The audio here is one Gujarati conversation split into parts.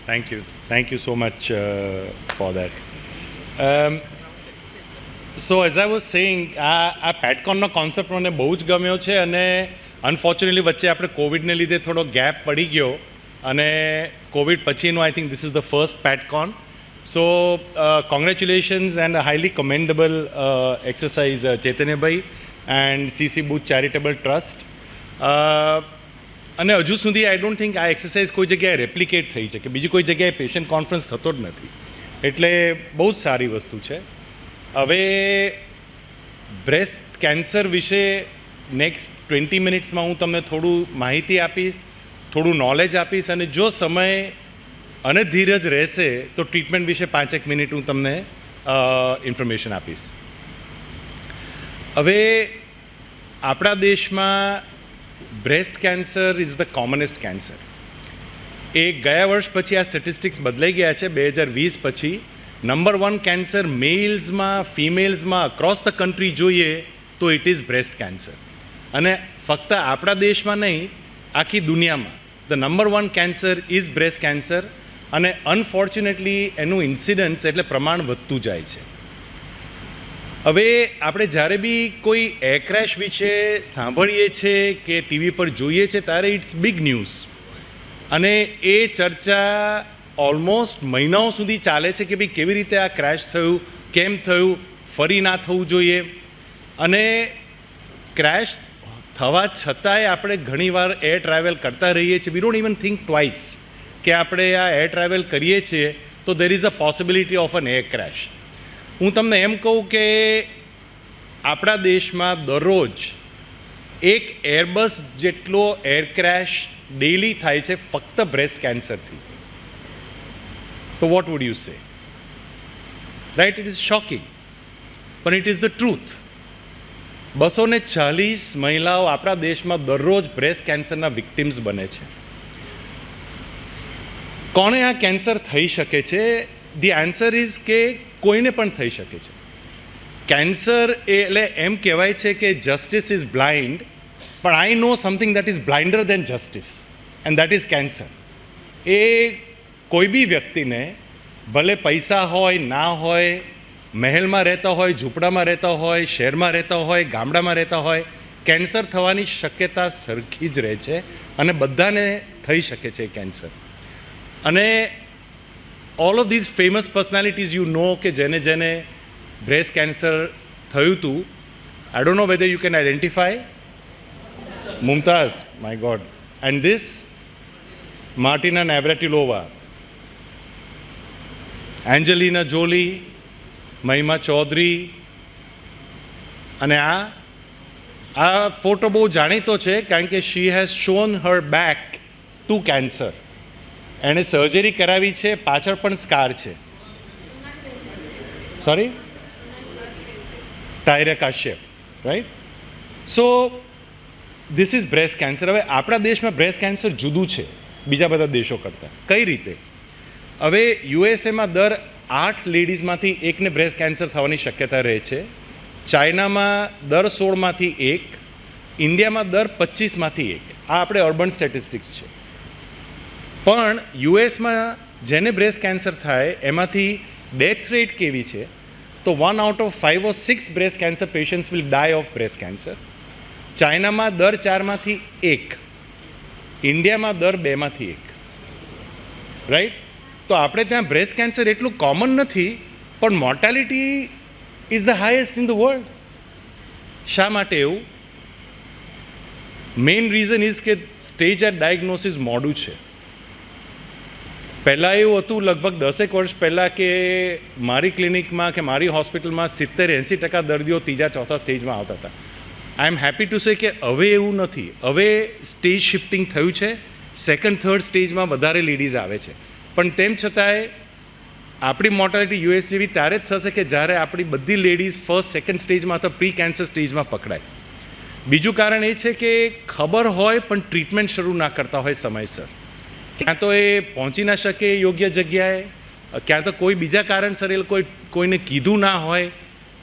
Thank you so much for that. Um, so as I was saying, આ પેટકોનનો કોન્સેપ્ટ મને બહુ જ ગમ્યો છે અને અનફોર્ચ્યુનેટલી વચ્ચે આપણે કોવિડને લીધે થોડો ગેપ પડી ગયો અને કોવિડ પછીનું I think this is the first PETCON. So congratulations and highly commendable exercise ચૈતન્યભાઈ and CC booth charitable trust. અને હજુ સુધી આઈ ડોન્ટ થિંક આ એક્સરસાઇઝ કોઈ જગ્યાએ રેપ્લિકેટ થઈ છે કે બીજી કોઈ જગ્યાએ પેશન્ટ કોન્ફરન્સ થતો જ નથી, એટલે બહુ જ સારી વસ્તુ છે. હવે બ્રેસ્ટ કેન્સર વિશે નેક્સ્ટ 20 મિનિટ્સમાં હું તમને થોડું માહિતી આપીશ, થોડું નોલેજ આપીશ અને જો સમય અને ધીરજ રહેશે તો ટ્રીટમેન્ટ વિશે 5-1 મિનિટ હું તમને ઇન્ફોર્મેશન આપીશ. હવે આપણા દેશમાં breast cancer is the commonest cancer. એ ગયા વર્ષ પછી આ સ્ટેટિસ્ટિક્સ બદલાઈ ગયા છે. 2020 પછી નંબર 1 કેન્સર મેલ્સમાં, ફિમેલ્સમાં અક્રોસ ધ કન્ટ્રી જોઈએ તો ઇટ ઇઝ બ્રેસ્ટ કેન્સર. અને ફક્ત આપણા દેશમાં નહીં, આખી દુનિયામાં the number 1 cancer is breast cancer. અને અનફોર્ચ્યુનેટલી એનું ઇન્સિડન્સ એટલે પ્રમાણ વધતું જાય છે. હવે આપણે જ્યારે બી કોઈ એર ક્રેશ વિશે સાંભળીએ છીએ કે ટીવી પર જોઈએ છે ત્યારે ઇટ્સ બિગ ન્યૂઝ અને એ ચર્ચા ઓલમોસ્ટ મહિનાઓ સુધી ચાલે છે કે ભાઈ કેવી રીતે આ ક્રેશ થયું, કેમ થયું, ફરી ના થવું જોઈએ. અને ક્રેશ થવા છતાંય આપણે ઘણીવાર એર ટ્રાવેલ કરતા રહીએ છીએ. We don't even think twice કે આપણે આ એર ટ્રાવેલ કરીએ છીએ તો there is a possibility of an air crash. હું તમને એમ કહું કે આપણા દેશમાં દરરોજ એક એરબસ જેટલો એર ક્રેશ ડેલી થાય છે ફક્ત બ્રેસ્ટ કેન્સરથી. તો what would you say? Right, it is shocking પણ ઇટ ઇઝ ધ ટ્રુથ. 240 મહિલાઓ આપણા દેશમાં દરરોજ બ્રેસ્ટ કેન્સરના વિક્ટિમ્સ બને છે. કોને આ કેન્સર થઈ શકે છે? ધી આન્સર ઇઝ કે કોઈને પણ થઈ શકે છે. કેન્સર એટલે એમ કહેવાય છે કે જસ્ટિસ ઇઝ બ્લાઇન્ડ, પણ I know something that is blinder than justice and that is cancer. એ કોઈ બી વ્યક્તિને ભલે પૈસા હોય ના હોય, મહેલમાં રહેતા હોય, ઝૂંપડામાં રહેતા હોય, શહેરમાં રહેતા હોય, ગામડામાં રહેતા હોય, કેન્સર થવાની શક્યતા સરખી જ રહે છે અને બધાને થઈ શકે છે કેન્સર. અને all of these famous personalities you know કે જેને જેને બ્રેસ્ટ કેન્સર થયું હતું. I don't know whether you can identify. Mumtaz, my God. And this Martina Navratilova, Angelina Jolie, Mahima Chaudhary. અને આ ફોટો બહુ જાણીતો છે કારણ કે she has shown her back to cancer. એણે સર્જરી કરાવી છે, પાછળ પણ સ્કાર છે. Sorry, Tahira Kashyap, right. So this is breast cancer. હવે આપણા દેશમાં બ્રેસ્ટ કેન્સર જુદું છે બીજા બધા દેશો કરતાં. કઈ રીતે? હવે યુએસએમાં દર 8 લેડીઝમાંથી એકને બ્રેસ્ટ કેન્સર થવાની શક્યતા રહે છે. ચાઇનામાં દર 16માંથી 1, ઇન્ડિયામાં દર 25માંથી 1. આ આપણે અર્બન સ્ટેટિસ્ટિક્સ છે. પણ યુએસમાં જેને બ્રેસ્ટ કેન્સર થાય એમાંથી ડેથ રેટ કેવી છે? તો 1 out of 5 or 6 breast cancer patients will die of breast cancer. ચાઇનામાં દર 4માંથી 1, ઇન્ડિયામાં દર 2માંથી 1. રાઈટ. તો આપણે ત્યાં બ્રેસ્ટ કેન્સર એટલું કોમન નથી પણ mortality is the highest in the world. શા માટે એવું? મેઇન રીઝન ઇઝ કે સ્ટેજ એટ ડાયગ્નોસિસ મોડું છે. પહેલાં એવું હતું, લગભગ 10 વર્ષ પહેલાં, કે મારી ક્લિનિકમાં કે મારી હોસ્પિટલમાં 70-80% દર્દીઓ 3-4 સ્ટેજમાં આવતા હતા. આઈ એમ હેપી ટુ સે કે હવે એવું નથી. હવે સ્ટેજ શિફ્ટિંગ થયું છે. 2nd, 3rd સ્ટેજમાં વધારે લેડીઝ આવે છે. પણ તેમ છતાંય આપણી મોર્ટાલિટી યુએસ જેવી ત્યારે જ થશે કે જ્યારે આપણી બધી લેડીઝ 1st, 2nd સ્ટેજમાં અથવા પ્રી કેન્સર સ્ટેજમાં પકડાય. બીજું કારણ એ છે કે ખબર હોય પણ ટ્રીટમેન્ટ શરૂ ના કરતા હોય સમયસર. ક્યાં તો એ પહોંચી ના શકે યોગ્ય જગ્યાએ, ક્યાં તો કોઈ બીજા કારણસર એ કોઈને કીધું ના હોય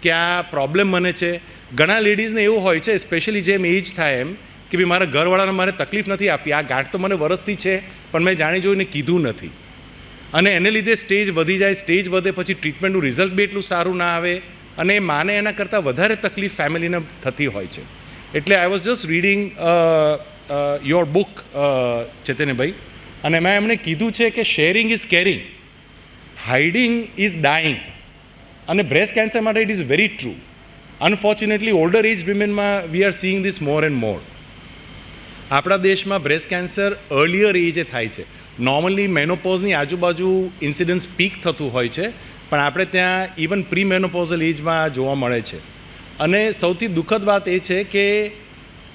કે આ પ્રોબ્લેમ મને છે. ઘણા લેડીઝને એવું હોય છે, સ્પેશિયલી જેમ એજ થાય એમ, કે ભાઈ મારા ઘરવાળાને મારે તકલીફ નથી આપી, આ ગાંઠ તો મને વરસથી છે પણ મેં જાણી જોઈને કીધું નથી. અને એને લીધે સ્ટેજ વધી જાય, સ્ટેજ વધે પછી ટ્રીટમેન્ટનું રિઝલ્ટ બી એટલું સારું ના આવે અને માને એના કરતાં વધારે તકલીફ ફેમિલીને થતી હોય છે. એટલે I was just reading your book ચૈતન્યભાઈ, અને મેં એમણે કીધું છે કે sharing is caring, hiding is dying. અને બ્રેસ્ટ કેન્સર માટે it is very true. Unfortunately older age વિમેનમાં we are seeing this more and more. આપણા દેશમાં બ્રેસ્ટ કેન્સર અર્લિયર એજે થાય છે. નોર્મલી મેનોપોઝની આજુબાજુ ઇન્સિડન્સ પીક થતું હોય છે, પણ આપણે ત્યાં ઇવન પ્રી મેનોપોઝલ એજમાં જોવા મળે છે. અને સૌથી દુઃખદ વાત એ છે કે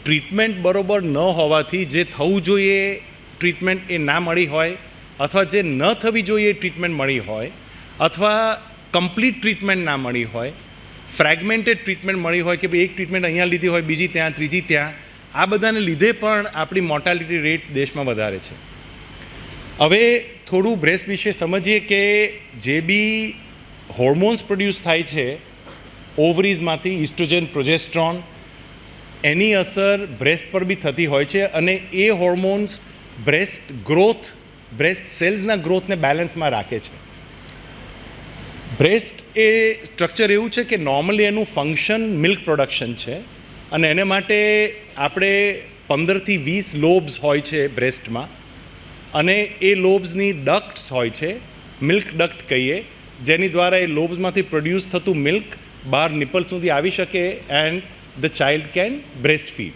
ટ્રીટમેન્ટ બરોબર ન હોવાથી જે થવું જોઈએ ટ્રીટમેન્ટ એ ના મળી હોય, અથવા જે ન થવી જોઈએ ટ્રીટમેન્ટ મળી હોય, અથવા કમ્પ્લીટ ટ્રીટમેન્ટ ના મળી હોય, ફ્રેગમેન્ટેડ ટ્રીટમેન્ટ મળી હોય કે ભાઈ એક ટ્રીટમેન્ટ અહીંયા લીધી હોય, બીજી ત્યાં, ત્રીજી ત્યાં, આ બધાને લીધે પણ આપણી મોર્ટાલિટી રેટ દેશમાં વધારે છે. હવે થોડું બ્રેસ્ટ વિશે સમજીએ કે જે બી હોર્મોન્સ પ્રોડ્યુસ થાય છે ઓવરીઝમાંથી, ઇસ્ટ્રોજન, પ્રોજેસ્ટ્રોન, એની અસર બ્રેસ્ટ પર બી થતી હોય છે અને એ હોર્મોન્સ બ્રેસ્ટ ગ્રોથ, બ્રેસ્ટ સેલ્સના ગ્રોથને બેલેન્સમાં રાખે છે. બ્રેસ્ટ એ સ્ટ્રક્ચર એવું છે કે નોર્મલી એનું ફંક્શન મિલ્ક પ્રોડક્શન છે અને એને માટે આપણે 15થી 20 લોબ્સ હોય છે બ્રેસ્ટમાં, અને એ લોબ્સની ડક્ટ્સ હોય છે, મિલ્ક ડક્ટ કહીએ, જેની દ્વારા એ લોબ્સમાંથી પ્રોડ્યુસ થતું મિલ્ક બહાર નિપલ સુધી આવી શકે and the child can breast feed.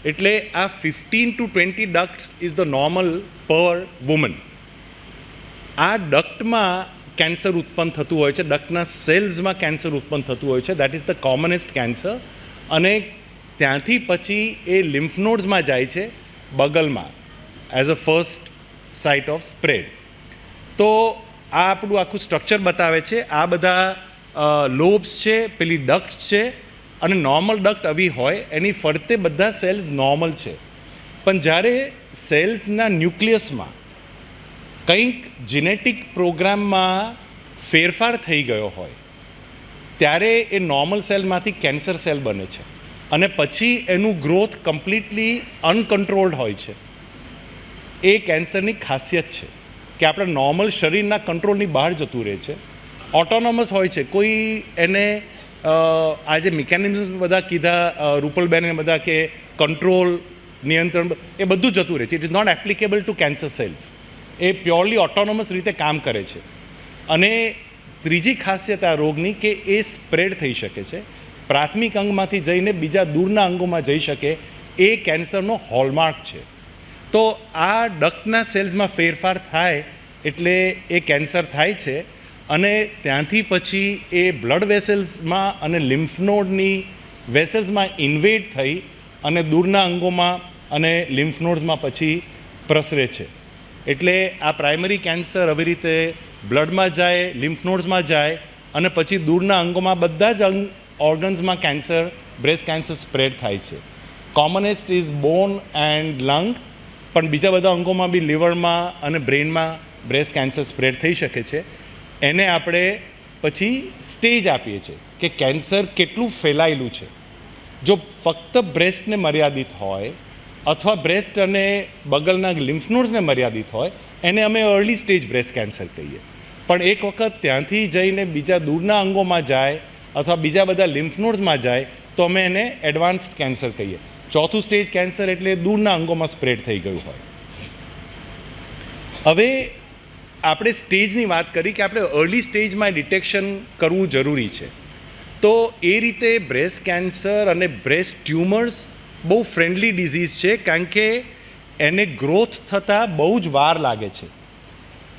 એટલે આ 15 to 20 ducts is the normal પર વુમન. આ ડક્ટમાં કેન્સર ઉત્પન્ન થતું હોય છે, ડક્ટના સેલ્સમાં કેન્સર ઉત્પન્ન થતું હોય છે, that is the commonest cancer. અને ત્યાંથી પછી એ લિમ્ફ નોડ્સમાં જાય છે બગલમાં as a first site of spread. તો આ આપણું આખું સ્ટ્રક્ચર બતાવે છે. આ બધા લોબ્સ છે, પેલી ડક્ટ છે, અને નોર્મલ ડક્ટ આવી હોય એની ફરતે બધા સેલ્સ નોર્મલ છે. પણ જ્યારે સેલ્સના ન્યુક્લિયસમાં કંઈક જીનેટિક પ્રોગ્રામમાં ફેરફાર થઈ ગયો હોય ત્યારે એ નોર્મલ સેલમાંથી કેન્સર સેલ બને છે અને પછી એનું ગ્રોથ કમ્પ્લીટલી અનકન્ટ્રોલ્ડ હોય છે. એ કેન્સરની ખાસિયત છે કે આપણા નોર્મલ શરીરના કંટ્રોલની બહાર જતું રહે છે, ઓટોનોમસ હોય છે. કોઈ એને આ જે મિકેનિઝમ્સ બધા કીધા રૂપલબેને બધા કે કંટ્રોલ, નિયંત્રણ, એ બધું જતું રહે છે. It is not applicable to cancer cells. એ પ્યોરલી ઓટોનોમસ રીતે કામ કરે છે. અને ત્રીજી ખાસિયત આ રોગની કે એ સ્પ્રેડ થઈ શકે છે, પ્રાથમિક અંગમાંથી જઈને બીજા દૂરના અંગોમાં જઈ શકે, એ કેન્સરનો હોલમાર્ક છે. તો આ ડક્ટના સેલ્સમાં ફેરફાર થાય એટલે એ કેન્સર થાય છે અને ત્યાંથી પછી એ બ્લડ વેસલ્સમાં અને લિમ્ફ નોડની વેસલ્સમાં ઇન્વેડ થઈ અને દૂરના અંગોમાં અને લિમ્ફ નોડ્સમાં પછી પ્રસરે છે. એટલે આ પ્રાઇમરી કેન્સર આવી રીતે બ્લડમાં જાય, લિમ્ફ નોડ્સમાં જાય અને પછી દૂરના અંગોમાં બધા જ ઓર્ગન્સમાં કેન્સર, બ્રેસ્ટ કેન્સર સ્પ્રેડ થાય છે. Commonest is bone and lung, પણ બીજા બધા અંગોમાં બી લિવરમાં અને બ્રેઇનમાં બ્રેસ્ટ કેન્સર સ્પ્રેડ થઈ શકે છે. એને આપણે પછી સ્ટેજ આપીએ છીએ કે કેન્સર કેટલું ફેલાયેલું છે. જો ફક્ત બ્રેસ્ટને મર્યાદિત હોય અથવા બ્રેસ્ટ અને બગલના લિમ્ફ નોડ્સને મર્યાદિત હોય એને અમે અર્લી સ્ટેજ બ્રેસ્ટ કેન્સર કહીએ. પણ એક વખત ત્યાંથી જઈને બીજા દૂરના અંગોમાં જાય અથવા બીજા બધા લિમ્ફ નોડ્સમાં જાય તો અમે એને એડવાન્સ્ડ કેન્સર કહીએ. ચોથું સ્ટેજ કેન્સર એટલે દૂરના અંગોમાં સ્પ્રેડ થઈ ગયું હોય. હવે આપણે સ્ટેજની વાત કરી કે આપણે અર્લી સ્ટેજમાં ડિટેક્શન કરવું જરૂરી છે. તો એ રીતે બ્રેસ્ટ કેન્સર અને બ્રેસ્ટ ટ્યુમર્સ બહુ ફ્રેન્ડલી ડિઝીઝ છે, કારણ કે એને ગ્રોથ થતાં બહુ જ વાર લાગે છે.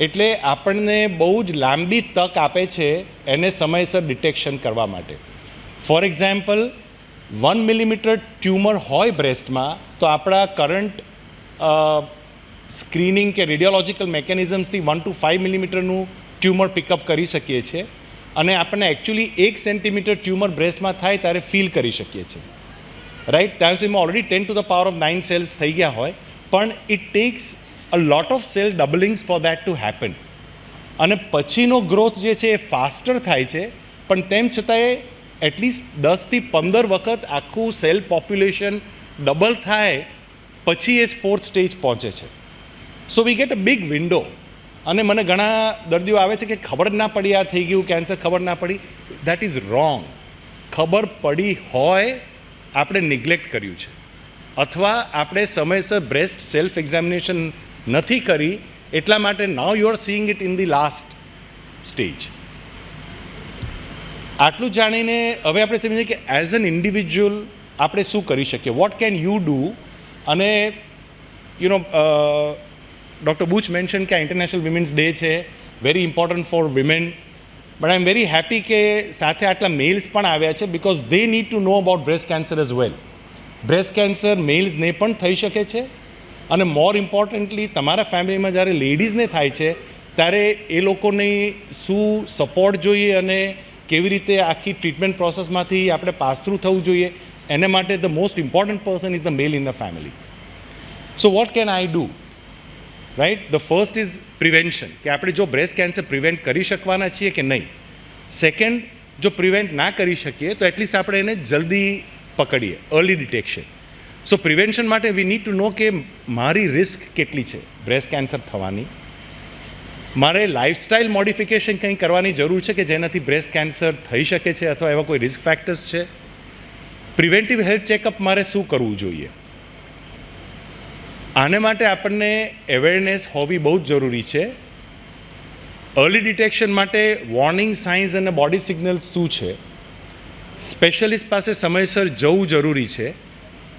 એટલે આપણને બહુ જ લાંબી તક આપે છે એને સમયસર ડિટેક્શન કરવા માટે. ફોર એક્ઝામ્પલ, 1 મિલીમીટર ટ્યુમર હોય બ્રેસ્ટમાં તો આપણા કરંટ સ્ક્રીનિંગ કે રેડિયોલોજિકલ મેકેનિઝમ્સથી 1 to 5 મિલીમીટરનું ટ્યુમર પિકઅપ કરી શકીએ છીએ અને આપણને એકચ્યુઅલી 1 સેન્ટીમીટર ટ્યુમર બ્રેસ્ટમાં થાય ત્યારે ફીલ કરી શકીએ છીએ. રાઈટ, ત્યાં સુધીમાં already 10 to the power of 9 cells થઈ ગયા હોય, પણ it takes a lot of cell doublings for that to happen. અને પછીનો ગ્રોથ જે છે એ ફાસ્ટર થાય છે, પણ તેમ છતાંય એટલીસ્ટ 10 થી 15 વખત આખું સેલ પોપ્યુલેશન ડબલ થાય પછી એ 4th સ્ટેજ પહોંચે છે. So we get a big window અને મને ઘણા દર્દીઓ આવે છે કે ખબર જ ના પડી આ થઈ ગયું કેન્સર, ખબર ના પડી. That is wrong. ખબર પડી હોય, આપણે નિગ્લેક્ટ કર્યું છે, અથવા આપણે સમયસર બ્રેસ્ટ સેલ્ફ એક્ઝામિનેશન નથી કરી, એટલા માટે now you are seeing it in the last stage. આટલું જાણીને હવે આપણે સમજીએ કે એઝ એન ઇન્ડિવિજ્યુઅલ આપણે શું કરી શકીએ, વોટ કેન યુ ડૂ. અને ડૉક્ટર બુચ મેન્શન કે ઇન્ટરનેશનલ વિમેન્સ ડે છે, very important for women, but I am very happy કે સાથે આટલા મેલ્સ પણ આવ્યા છે, because they need to know about breast cancer as well. Breast cancer મેલ્સને પણ થઈ શકે છે, અને મોર ઇમ્પોર્ટન્ટલી તમારા ફેમિલીમાં જ્યારે લેડીઝને થાય છે ત્યારે એ લોકોની શું સપોર્ટ જોઈએ અને કેવી રીતે આખી ટ્રીટમેન્ટ પ્રોસેસમાંથી આપણે પાસ થ્રુ થવું જોઈએ, એને માટે the most important person is the male in the family. So what can I do, right? The first is prevention, કે આપણે જો બ્રેસ્ટ કેન્સર પ્રિવેન્ટ કરી શકવાના છીએ કે નહીં. સેકન્ડ, જો પ્રિવેન્ટ ના કરી શકીએ તો એટલીસ્ટ આપણે એને જલ્દી પકડીએ, અર્લી ડિટેક્શન. સો પ્રિવેન્શન માટે વી નીડ ટુ નો કે મારી રિસ્ક કેટલી છે બ્રેસ્ટ કેન્સર થવાની, મારે લાઇફસ્ટાઇલ મોડિફિકેશન કંઈ કરવાની જરૂર છે કે જેનાથી બ્રેસ્ટ કેન્સર થઈ શકે છે, અથવા એવા કોઈ રિસ્ક ફેક્ટર્સ છે. પ્રિવેન્ટિવ હેલ્થ ચેકઅપ મારે શું કરવું જોઈએ. આને માટે આપણને અવેરનેસ હોવી બહુ જ જરૂરી છે. અર્લી ડિટેક્શન માટે વોર્નિંગ સાઇન્સ અને બોડી સિગ્નલ્સ શું છે, સ્પેશિયલિસ્ટ પાસે સમયસર જવું જરૂરી છે,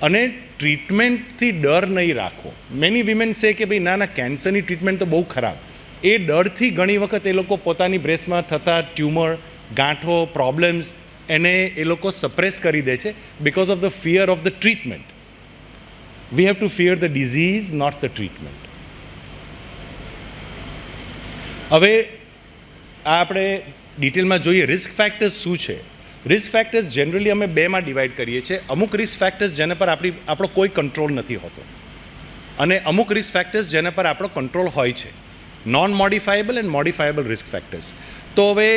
અને ટ્રીટમેન્ટથી ડર નહીં રાખવો. મેની વિમેન સે કે ભાઈ ના કેન્સરની ટ્રીટમેન્ટ તો બહુ ખરાબ, એ ડરથી ઘણી વખત એ લોકો પોતાની બ્રેસ્ટમાં થતા ટ્યુમર, ગાંઠો, પ્રોબ્લેમ્સ એને એ લોકો સપ્રેસ કરી દે છે because of the fear of the treatment. We have to fear the disease, not the treatment. હવે આ આપણે ડિટેલમાં જોઈએ રિસ્ક ફેક્ટર્સ શું છે. રિસ્ક ફેક્ટર્સ જનરલી અમે બેમાં ડિવાઈડ કરીએ છીએ. અમુક રિસ્ક ફેક્ટર્સ જેના પર આપણો કોઈ કંટ્રોલ નથી હોતો, અને અમુક રિસ્ક ફેક્ટર્સ જેના પર આપણો કંટ્રોલ હોય છે. Non modifiable and modifiable risk factors. તો હવે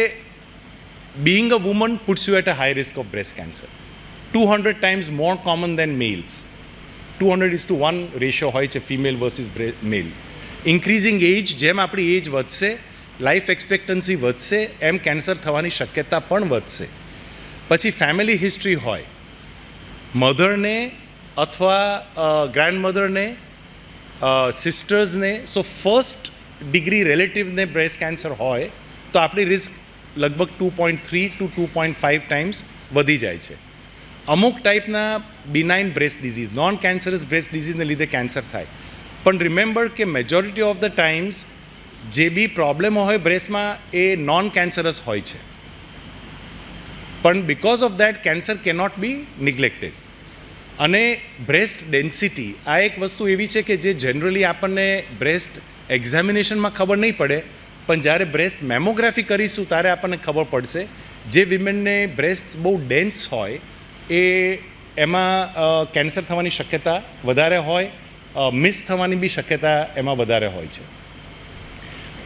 being a woman puts you at a high risk of breast cancer, 200 times more common than males. 200:1 ratio હોય છે ફિમેલ વર્સિસ મેલ. ઇન્ક્રીઝિંગ એજ, જેમ આપણી એજ વધશે, લાઈફ એક્સપેક્ટન્સી વધશે, એમ કેન્સર થવાની શક્યતા પણ વધશે. પછી ફેમિલી હિસ્ટ્રી હોય, મધરને અથવા ગ્રેન્ડમધરને, સિસ્ટર્સને, સો ફર્સ્ટ ડિગ્રી રિલેટિવને બ્રેસ્ટ કેન્સર હોય તો આપણી રિસ્ક લગભગ 2.3 to 2.5 ટાઈમ્સ વધી જાય છે. અમુક ટાઈપના benign breast disease, non cancerous breast ડિઝીઝને લીધે કેન્સર થાય. પણ રિમેમ્બર કે મેજોરિટી ઓફ ધ ટાઈમ્સ જે બી પ્રોબ્લેમો હોય બ્રેસ્ટમાં એ નોન કેન્સરસ હોય છે, પણ because of that cancer cannot be neglected. અને બ્રેસ્ટ ડેન્સિટી આ એક વસ્તુ એવી છે કે જે જનરલી આપણને બ્રેસ્ટ એક્ઝામિનેશનમાં ખબર નહીં પડે, પણ જ્યારે બ્રેસ્ટ મેમોગ્રાફી કરીશું ત્યારે આપણને ખબર પડશે. જે વિમેનને બ્રેસ્ટ બહુ ડેન્સ હોય એમાં કેન્સર થવાની શક્યતા વધારે હોય, મિસ થવાની બી શક્યતા એમાં વધારે હોય છે.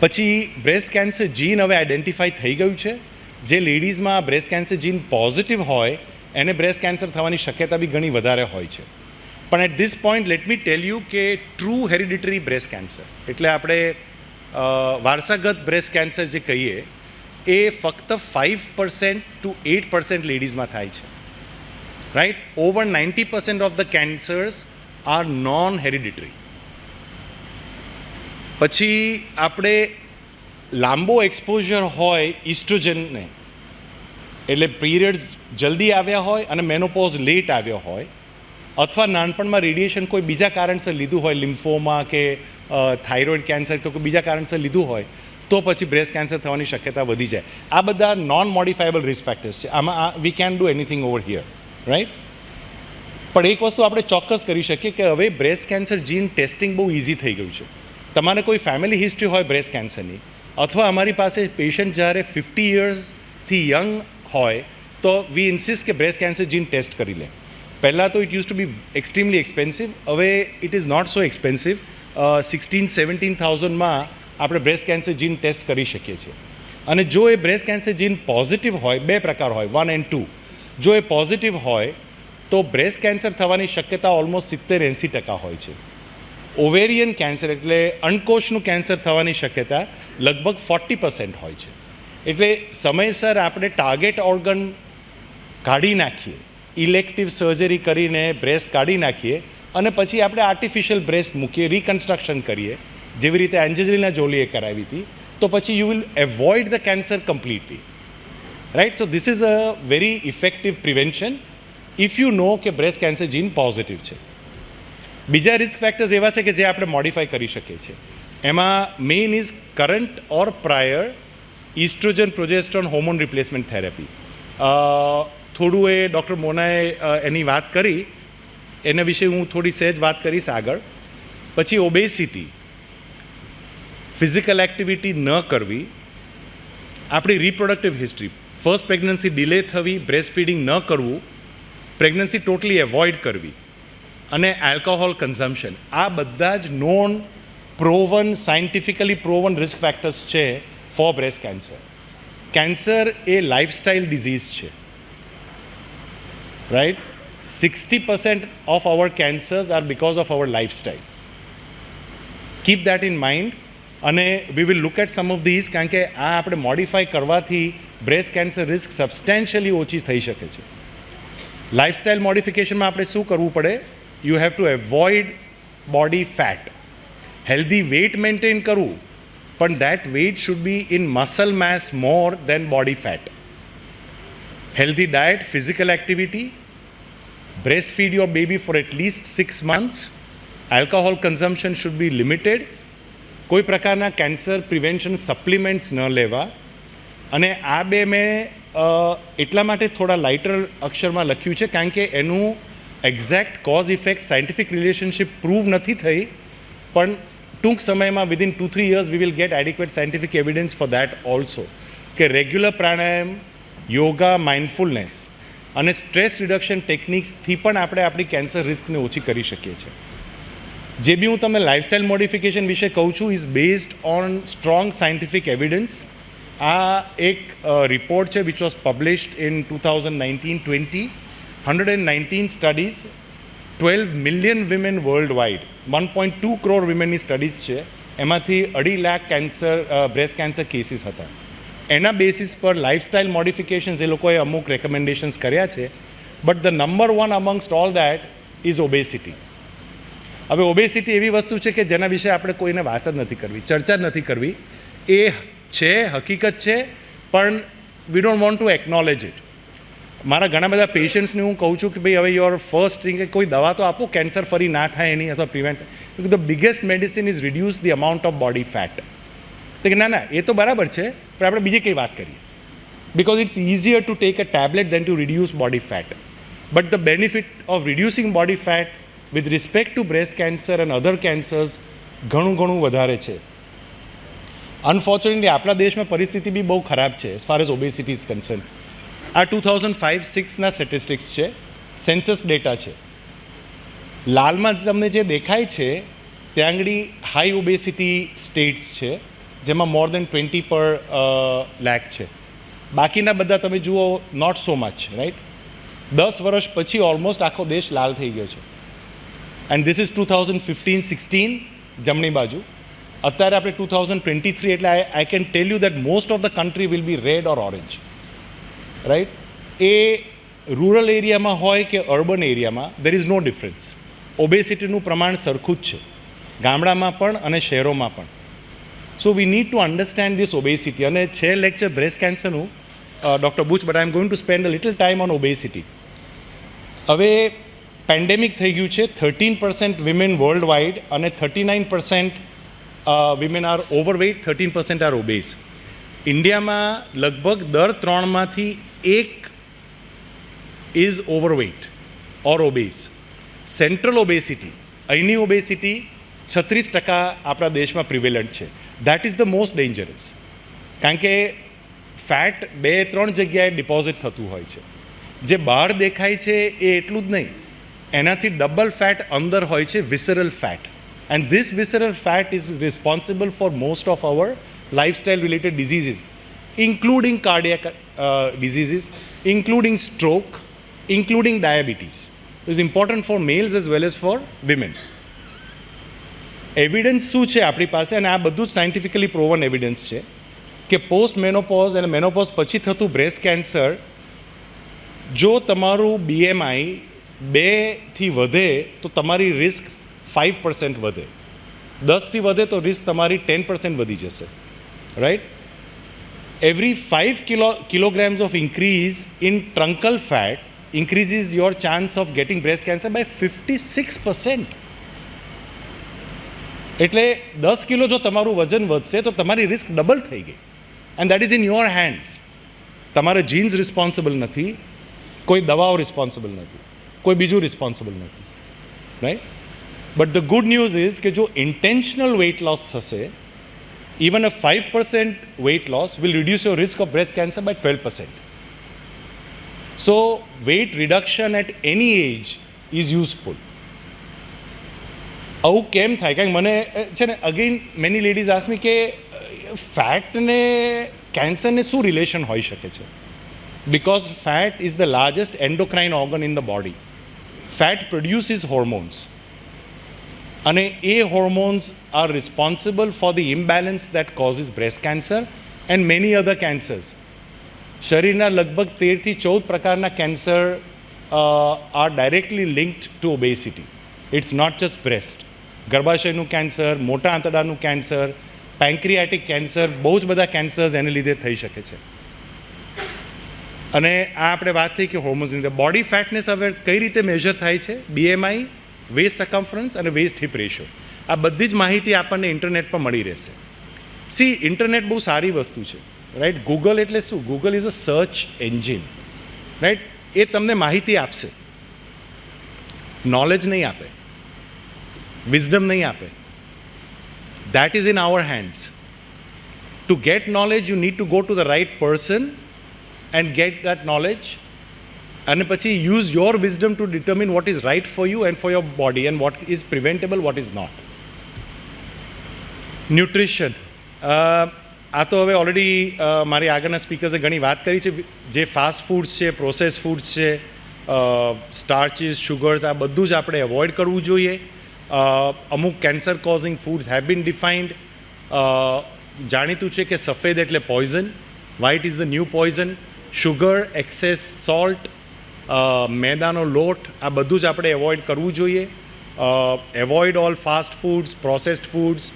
પછી બ્રેસ્ટ કેન્સર જીન હવે આઈડેન્ટિફાઈ થઈ ગયું છે. જે લેડીઝમાં બ્રેસ્ટ કેન્સર જીન પોઝિટિવ હોય એને બ્રેસ્ટ કેન્સર થવાની શક્યતા બી ઘણી વધારે હોય છે. પણ at this point let me tell you કે ટ્રુ હેરિડિટરી બ્રેસ્ટ કેન્સર, એટલે આપણે વારસાગત બ્રેસ્ટ કેન્સર જે કહીએ એ ફક્ત 5% to 8% લેડીઝમાં થાય છે, right? Over 90% of the cancers are non hereditary. પછી આપણે લાંબો એક્સપોઝર હોય ઇસ્ટ્રોજનને, એટલે પીરિયડ્સ જલ્દી આવ્યા હોય અને મેનોપોઝ લેટ આવ્યો હોય, અથવા નાનપણમાં રેડિયેશન કોઈ બીજા કારણસર લીધું હોય, લિમ્ફોમા કે થાઇરોઇડ કેન્સર કે કોઈ બીજા કારણસર લીધું હોય, તો પછી બ્રેસ્ટ કેન્સર થવાની શક્યતા વધી જાય. આ બધા નોન મોડિફાયેબલ રિસ્ક ફેક્ટર્સ છે. આમાં we can do anything over here, right? પણ એક વસ્તુ આપણે ચોક્કસ કરી શકીએ કે હવે બ્રેસ્ટ કેન્સર જીન ટેસ્ટિંગ બહુ ઇઝી થઈ ગયું છે. તમારે કોઈ ફેમિલી હિસ્ટ્રી હોય બ્રેસ્ટ કેન્સરની, અથવા અમારી પાસે પેશન્ટ જ્યારે 50 યર્સથી યંગ હોય તો વી ઇન્સિસ્ટ કે બ્રેસ્ટ કેન્સર જીન ટેસ્ટ કરી લે. પહેલાં તો it used to be extremely expensive, હવે it is not so expensive. 16,000-17,000માં આપણે બ્રેસ્ટ કેન્સર જીન ટેસ્ટ કરી શકીએ છીએ. અને જો એ બ્રેસ્ટ કેન્સર જીન પોઝિટિવ હોય, બે પ્રકાર હોય, 1 and 2, જો એ પોઝિટિવ હોય તો બ્રેસ્ટ કેન્સર થવાની શક્યતા ઓલમોસ્ટ 70-80% હોય છે. ઓવેરિયન કેન્સર એટલે અંડકોષનું કેન્સર થવાની શક્યતા લગભગ 40% હોય છે. એટલે સમયસર આપણે ટાર્ગેટ ઓર્ગન કાઢી નાખીએ, ઇલેક્ટિવ સર્જરી કરીને બ્રેસ્ટ કાઢી નાખીએ અને પછી આપણે આર્ટિફિશિયલ બ્રેસ્ટ મૂકીએ, રિકન્સ્ટ્રક્શન કરીએ, જેવી રીતે એન્જેલિના જોલીએ કરાવી હતી, તો પછી you will avoid the cancer completely, right. So this is a very effective prevention if you know કે બ્રેસ્ટ કેન્સર જીન પોઝિટિવ છે. બીજા રિસ્ક ફેક્ટર્સ એવા છે કે જે આપણે મોડિફાઈ કરી શકીએ છીએ. એમાં main is current or prior oestrogen progesterone hormone replacement therapy. થોડું એ ડૉક્ટર મોનાએ એની વાત કરી, એના વિશે હું થોડી સહેજ વાત કરીશ આગળ. પછી ઓબેસિટી, ફિઝિકલ એક્ટિવિટી ન કરવી, આપણી reproductive history, first pregnancy delay થવી, બ્રેસ્ટ ફીડિંગ ન કરવું, પ્રેગ્નન્સી ટોટલી એવોઇડ કરવી અને આલ્કોહોલ કન્ઝમ્પશન, આ બધા જ નોન પ્રોવન, સાયન્ટિફિકલી પ્રોવન રિસ્ક ફેક્ટર્સ છે ફોર બ્રેસ્ટ કેન્સર. કેન્સર એ લાઇફસ્ટાઇલ ડિઝીઝ છે, right. 60% of our cancers are because of our lifestyle. Keep that in mind. અને we will look at some of these, કારણ કે આ આપણે મોડિફાઈ કરવાથી બ્રેસ્ટ કેન્સર રિસ્ક સબસ્ટેન્શિયલી ઓછી થઈ શકે છે. લાઇફસ્ટાઇલ મોડિફિકેશનમાં આપણે શું કરવું પડે? You have to avoid body fat, healthy weight maintain કરવું, પણ that weight should be in muscle mass more than body fat. Healthy diet, physical activity, breastfeed your baby for at least 6 months. Alcohol consumption should be limited. કોઈ પ્રકારના કેન્સર પ્રિવેન્શન સપ્લિમેન્ટ્સ ન લેવા. અને આ બે મેં એટલા માટે થોડા લાઇટર અક્ષરમાં લખ્યું છે કારણ કે એનું exact cause effect scientific relationship prove નથી થઈ, પણ ટૂંક સમયમાં within 2-3 years we will get adequate scientific evidence for that also. કે રેગ્યુલર પ્રાણાયામ, યોગા, માઇન્ડફુલનેસ અને સ્ટ્રેસ રિડક્શન ટેકનિક્સથી પણ આપણે આપણી કેન્સર રિસ્કને ઓછી કરી શકીએ છીએ. જે બી હું તમને લાઇફસ્ટાઇલ મોડિફિકેશન વિશે કહું છું is based on strong scientific evidence. આ એક રિપોર્ટ છે which was published in 2019-20, 119 studies, 12 million women world wide, 1.2 crore વિમેનની સ્ટડીઝ છે. એમાંથી 2.5 લાખ બ્રેસ્ટ કેન્સર કેસીસ હતા. એના બેસિસ પર લાઇફસ્ટાઇલ મોડિફિકેશન્સ એ લોકોએ અમુક રેકમેન્ડેશન્સ કર્યા છે. But the number one amongst all that is obesity. હવે ઓબેસિટી એવી વસ્તુ છે કે જેના વિશે આપણે કોઈને વાત જ નથી કરવી, ચર્ચા જ નથી કરવી. એ છે, હકીકત છે, પણ we don't want to acknowledge it. મારા ઘણા બધા પેશન્ટ્સને હું કહું છું કે ભાઈ હવે યોર ફર્સ્ટ થિંગ કે કોઈ દવા તો આપો કેન્સર ફરી ના થાય એની, અથવા prevent. The biggest medicine is reduce the amount of body fat. તો કે ના ના એ તો બરાબર છે, પણ આપણે બીજી કંઈ વાત કરીએ. Because it's easier to take a tablet than to reduce body fat. But the benefit of reducing body fat with respect to breast cancer and other cancers ઘણું વધારે છે. અનફોર્ચ્યુનેટલી આપણા દેશમાં પરિસ્થિતિ બી બહુ ખરાબ છે as far as obesity is concern. આ 2005-06ના સ્ટેટિસ્ટિક્સ છે, સેન્સસ ડેટા છે. લાલમાં તમને જે દેખાય છે ત્યાં આગળ હાઈ ઓબેસિટી સ્ટેટ્સ છે, જેમાં મોર દેન 20 પર લાખ છે. બાકીના બધા તમે જુઓ નોટ સો મચ, રાઈટ. 10 વર્ષ પછી ઓલમોસ્ટ આખો દેશ લાલ થઈ ગયો છે. એન્ડ ધીસ ઇઝ 2015-16 જમણી બાજુ. અત્યારે આપણે 2023 એટલે I can tell you that most of the country will be red or orange, right. A rural એરિયામાં હોય કે અર્બન એરિયામાં દેર ઇઝ નો ડિફરન્સ. ઓબેસિટીનું પ્રમાણ સરખું જ છે, ગામડામાં પણ અને શહેરોમાં પણ. So we need to understand this obesity. અને છે લેક્ચર બ્રેસ્ટ કેન્સરનું doctor Buch, but I am going to spend a little time on obesity. હવે પેન્ડેમિક થઈ ગયું છે, 13% વિમેન વર્લ્ડ વાઇડ અને 39% women are overweight, 13% are obese. ઇન્ડિયામાં લગભગ દર 3માંથી 1 is overweight or obese. Central obesity, અહીંની ઓબેસિટી 36% આપણા દેશમાં પ્રિવેલન્ટ છે. That is the most dangerous, કારણ કે ફેટ 2-3 જગ્યાએ ડિપોઝિટ થતું હોય છે. જે બહાર દેખાય છે એ એટલું જ નહીં, એનાથી ડબલ ફેટ અંદર હોય છે, વિસરલ fat. And this વિસરલ fat is responsible four most of our lifestyle related diseases, including cardiac diseases, including stroke, including diabetes. It is important for males as well as for women. Evidence શું છે આપણી પાસે, અને આ બધું જ સાયન્ટિફિકલી પ્રોવન એવિડન્સ છે કે પોસ્ટ મેનોપોઝ અને મેનોપોઝ પછી થતું બ્રેસ્ટ કેન્સર, જો તમારું BMI 2થી વધે તો તમારી રિસ્ક 5% વધે, 10થી વધે તો રિસ્ક તમારી 10% વધી જશે, right. Every 5 kilograms of increase in truncal fat increases your chance of getting breast cancer by 56%. એટલે 10 કિલો જો તમારું વજન વધશે તો તમારી રિસ્ક ડબલ થઈ ગઈ, and that is in your hands. તમારા જીન્સ રિસ્પોન્સિબલ નથી, કોઈ દવાઓ રિસ્પોન્સિબલ નથી, કોઈ બીજું રિસ્પોન્સિબલ નથી, right. But the good news is કે જો ઇન્ટેન્શનલ વેઇટ લોસ થશે, even a 5% weight loss will reduce your risk of breast cancer by 12%. So weight reduction at any age is useful. આવું કેમ થાય? કારણ કે મને છે ને, again many ladies ask me કે ફેટ ને કેન્સરને શું રિલેશન હોઈ શકે છે? Because fat is the largest endocrine organ in the body. Fat produces hormones, અને એ hormones are responsible for the imbalance that causes breast cancer and many other cancers. શરીરના લગભગ 13થી 14 પ્રકારના cancer are directly linked to obesity. It's not just breast. ગર્ભાશયનું કેન્સર, મોટા આંતરડાનું કેન્સર, પેન્ક્રિયાટિક કેન્સર, બહુ જ બધા કેન્સર્સ એને લીધે થઈ શકે છે. અને આ આપણે વાત થઈ કે હોર્મોન્સની રીતે બોડી ફેટનેસ હવે કઈ રીતે મેજર થાય છે? BMI, વેસ્ટ સર્કમ્ફરન્સ અને વેસ્ટ હિપ રેશિયો. આ બધી જ માહિતી આપણને ઇન્ટરનેટ પર મળી રહેશે. સી, ઇન્ટરનેટ બહુ સારી વસ્તુ છે, રાઈટ. ગૂગલ એટલે શું? Google is a search engine, right. એ તમને માહિતી આપશે, નોલેજ નહીં આપે, વિઝડમ નહીં આપે. That is in our hands. To get knowledge you need to go to the right person and get that knowledge, અને પછી use your wisdom to determine what is right for you and for your body, and what is preventable, what is not. Nutrition, આ તો હવે ઓલરેડી મારી આગળના સ્પીકર્સે ઘણી વાત કરી છે. જે ફાસ્ટ ફૂડ્સ છે, પ્રોસેસ ફૂડ્સ છે, સ્ટાર્ચીસ, શુગર્સ, આ બધું જ આપણે એવોઇડ કરવું જોઈએ. અમુક cancer causing foods have been defined. જાણીતું છે કે સફેદ એટલે poison, white is the new poison. Sugar, access salt, મેદાનો લોટ, આ બધું જ આપણે એવોઇડ કરવું જોઈએ. Avoid all fast foods, processed foods.